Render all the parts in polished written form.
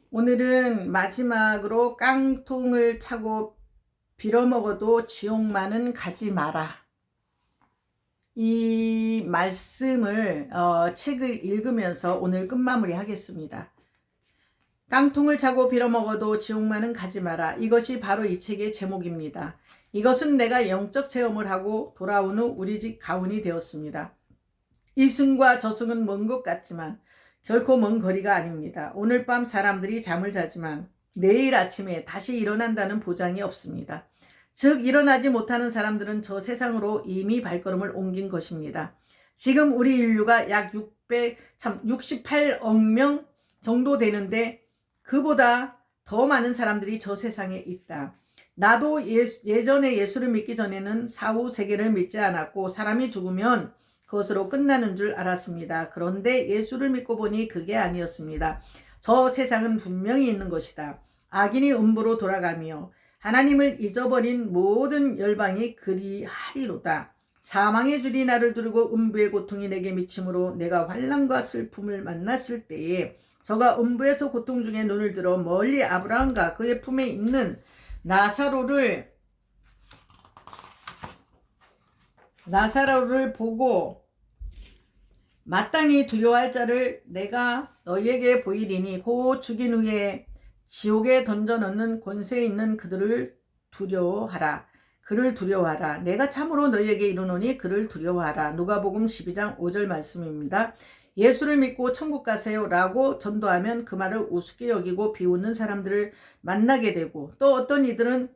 오늘은 마지막으로 깡통을 차고 빌어먹어도 지옥만은 가지 마라. 이 말씀을 책을 읽으면서 오늘 끝마무리 하겠습니다. 깡통을 차고 빌어먹어도 지옥만은 가지 마라. 이것이 바로 이 책의 제목입니다. 이것은 내가 영적 체험을 하고 돌아온 후 우리 집 가훈이 되었습니다. 이승과 저승은 먼 것 같지만 결코 먼 거리가 아닙니다. 오늘 밤 사람들이 잠을 자지만 내일 아침에 다시 일어난다는 보장이 없습니다. 즉 일어나지 못하는 사람들은 저 세상으로 이미 발걸음을 옮긴 것입니다. 지금 우리 인류가 약 68억 명 정도 되는데 그보다 더 많은 사람들이 저 세상에 있다. 나도 예전에 예수를 믿기 전에는 사후 세계를 믿지 않았고 사람이 죽으면 그것으로 끝나는 줄 알았습니다. 그런데 예수를 믿고 보니 그게 아니었습니다. 저 세상은 분명히 있는 것이다. 악인이 음부로 돌아가며 하나님을 잊어버린 모든 열방이 그리하리로다. 사망의 줄이 나를 두르고 음부의 고통이 내게 미치므로 내가 환난과 슬픔을 만났을 때에 저가 음부에서 고통 중에 눈을 들어 멀리 아브라함과 그의 품에 있는 나사로를 보고 마땅히 두려워할 자를 내가 너희에게 보이리니 곧 죽인 후에 지옥에 던져 넣는 권세 있는 그들을 두려워하라. 그를 두려워하라. 내가 참으로 너희에게 이르노니 그를 두려워하라. 누가복음 12장 5절 말씀입니다. 예수를 믿고 천국 가세요 라고 전도하면 그 말을 우습게 여기고 비웃는 사람들을 만나게 되고, 또 어떤 이들은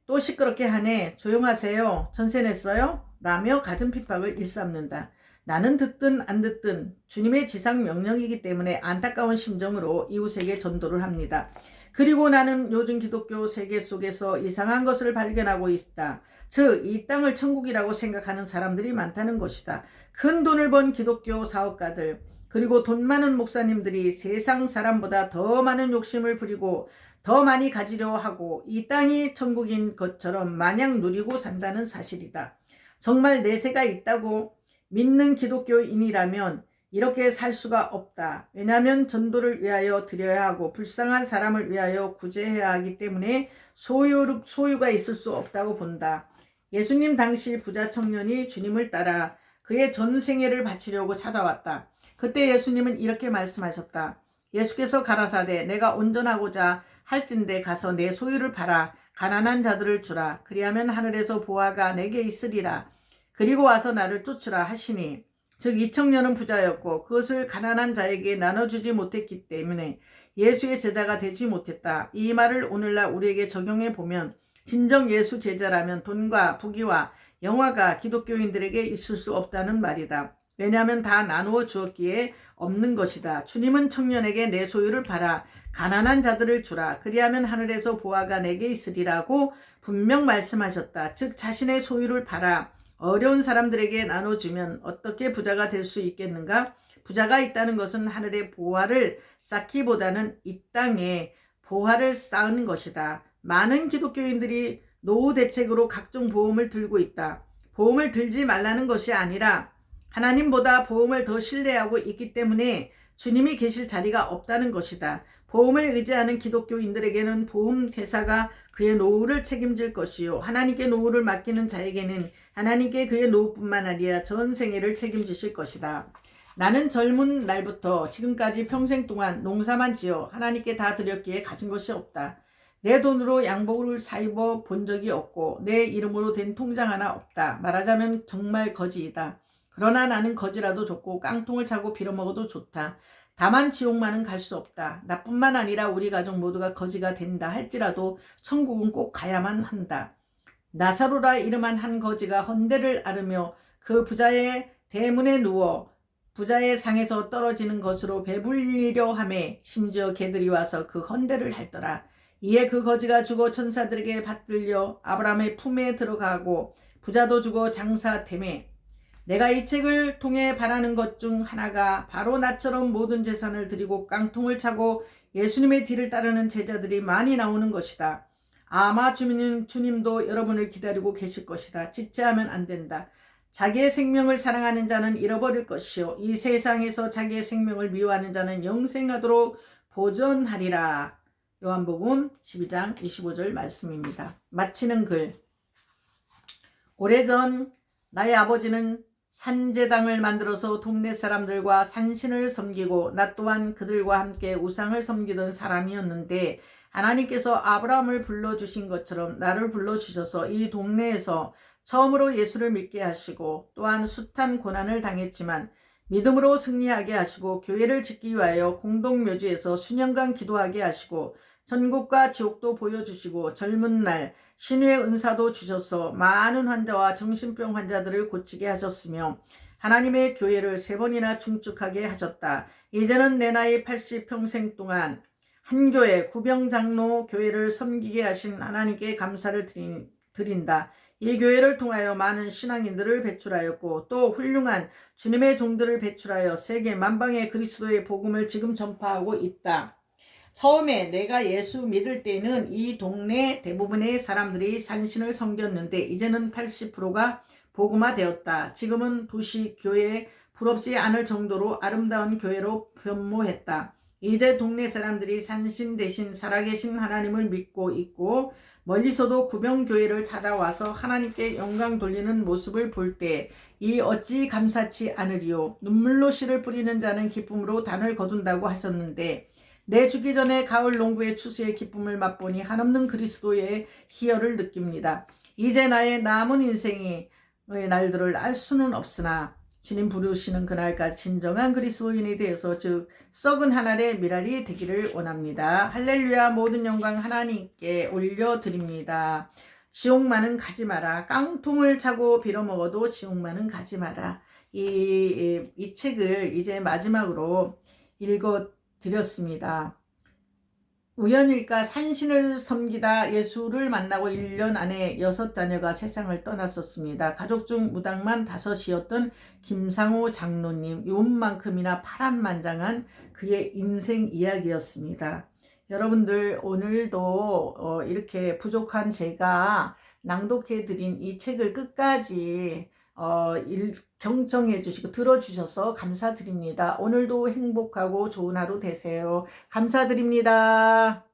또 시끄럽게 하네, 조용하세요, 전세 냈어요? 라며 갖은 핍박을 일삼는다. 나는 듣든 안 듣든 주님의 지상 명령이기 때문에 안타까운 심정으로 이웃에게 전도를 합니다. 그리고 나는 요즘 기독교 세계 속에서 이상한 것을 발견하고 있다. 즉, 이 땅을 천국이라고 생각하는 사람들이 많다는 것이다. 큰 돈을 번 기독교 사업가들, 그리고 돈 많은 목사님들이 세상 사람보다 더 많은 욕심을 부리고 더 많이 가지려 하고 이 땅이 천국인 것처럼 마냥 누리고 산다는 사실이다. 정말 내세가 있다고 믿는 기독교인이라면 이렇게 살 수가 없다. 왜냐하면 전도를 위하여 드려야 하고 불쌍한 사람을 위하여 구제해야 하기 때문에 소유가 있을 수 없다고 본다. 예수님 당시 부자 청년이 주님을 따라 그의 전생애를 바치려고 찾아왔다. 그때 예수님은 이렇게 말씀하셨다. 예수께서 가라사대 내가 온전하고자 할진대 가서 내 소유를 팔아 가난한 자들을 주라. 그리하면 하늘에서 보화가 내게 있으리라. 그리고 와서 나를 쫓으라 하시니, 즉 이 청년은 부자였고 그것을 가난한 자에게 나눠주지 못했기 때문에 예수의 제자가 되지 못했다. 이 말을 오늘날 우리에게 적용해 보면 진정 예수 제자라면 돈과 부귀와 영화가 기독교인들에게 있을 수 없다는 말이다. 왜냐하면 다 나누어 주었기에 없는 것이다. 주님은 청년에게 내 소유를 팔아 가난한 자들을 주라. 그리하면 하늘에서 보화가 내게 있으리라고 분명 말씀하셨다. 즉 자신의 소유를 팔아 어려운 사람들에게 나눠주면 어떻게 부자가 될 수 있겠는가? 부자가 있다는 것은 하늘의 보화를 쌓기보다는 이 땅에 보화를 쌓는 것이다. 많은 기독교인들이 노후 대책으로 각종 보험을 들고 있다. 보험을 들지 말라는 것이 아니라 하나님보다 보험을 더 신뢰하고 있기 때문에 주님이 계실 자리가 없다는 것이다. 보험을 의지하는 기독교인들에게는 보험회사가 그의 노후를 책임질 것이요, 하나님께 노후를 맡기는 자에게는 하나님께 그의 노후뿐만 아니라 전생애를 책임지실 것이다. 나는 젊은 날부터 지금까지 평생 동안 농사만 지어 하나님께 다 드렸기에 가진 것이 없다. 내 돈으로 양복을 사입어 본 적이 없고 내 이름으로 된 통장 하나 없다. 말하자면 정말 거지이다. 그러나 나는 거지라도 좋고 깡통을 차고 빌어먹어도 좋다. 다만 지옥만은 갈 수 없다. 나뿐만 아니라 우리 가족 모두가 거지가 된다 할지라도 천국은 꼭 가야만 한다. 나사로라 이름한 한 거지가 헌대를 앓으며 그 부자의 대문에 누워 부자의 상에서 떨어지는 것으로 배불리려 하매 심지어 개들이 와서 그 헌대를 핥더라. 이에 그 거지가 죽어 천사들에게 받들려 아브라함의 품에 들어가고 부자도 죽어 장사되매, 내가 이 책을 통해 바라는 것 중 하나가 바로 나처럼 모든 재산을 드리고 깡통을 차고 예수님의 뒤를 따르는 제자들이 많이 나오는 것이다. 아마 주님도 여러분을 기다리고 계실 것이다. 지체하면 안 된다. 자기의 생명을 사랑하는 자는 잃어버릴 것이요, 이 세상에서 자기의 생명을 미워하는 자는 영생하도록 보전하리라. 요한복음 12장 25절 말씀입니다. 마치는 글. 오래전 나의 아버지는 산제당을 만들어서 동네 사람들과 산신을 섬기고 나 또한 그들과 함께 우상을 섬기던 사람이었는데 하나님께서 아브라함을 불러주신 것처럼 나를 불러주셔서 이 동네에서 처음으로 예수를 믿게 하시고 또한 숱한 고난을 당했지만 믿음으로 승리하게 하시고 교회를 짓기 위하여 공동묘지에서 수년간 기도하게 하시고 천국과 지옥도 보여주시고 젊은 날 신유의 은사도 주셔서 많은 환자와 정신병 환자들을 고치게 하셨으며 하나님의 교회를 3번이나 중축하게 하셨다. 이제는 내 나이 80평생 동안 한 교회 구병장로 교회를 섬기게 하신 하나님께 감사를 드린다. 이 교회를 통하여 많은 신앙인들을 배출하였고 또 훌륭한 주님의 종들을 배출하여 세계 만방의 그리스도의 복음을 지금 전파하고 있다. 처음에 내가 예수 믿을 때는 이 동네 대부분의 사람들이 산신을 섬겼는데 이제는 80%가 복음화되었다. 지금은 도시 교회에 부럽지 않을 정도로 아름다운 교회로 변모했다. 이제 동네 사람들이 산신 대신 살아계신 하나님을 믿고 있고 멀리서도 구병교회를 찾아와서 하나님께 영광 돌리는 모습을 볼 때 이 어찌 감사치 않으리요. 눈물로 씨를 뿌리는 자는 기쁨으로 단을 거둔다고 하셨는데 내 죽기 전에 가을 농부의 추수의 기쁨을 맛보니 한없는 그리스도의 희열을 느낍니다. 이제 나의 남은 인생의 날들을 알 수는 없으나 주님 부르시는 그날까지 진정한 그리스도인에 대해서 즉 썩은 한 알의 미랄이 되기를 원합니다. 할렐루야. 모든 영광 하나님께 올려드립니다. 지옥만은 가지 마라. 깡통을 차고 빌어먹어도 지옥만은 가지 마라. 이 책을 이제 마지막으로 읽어드렸습니다. 우연일까 산신을 섬기다 예수를 만나고 1년 안에 6자녀가 세상을 떠났었습니다. 가족 중 무당만 5이었던 김상호 장로님, 요만큼이나 파란만장한 그의 인생 이야기였습니다. 여러분들 오늘도 이렇게 부족한 제가 낭독해드린 이 책을 끝까지 경청해 주시고 들어주셔서 감사드립니다. 오늘도 행복하고 좋은 하루 되세요. 감사드립니다.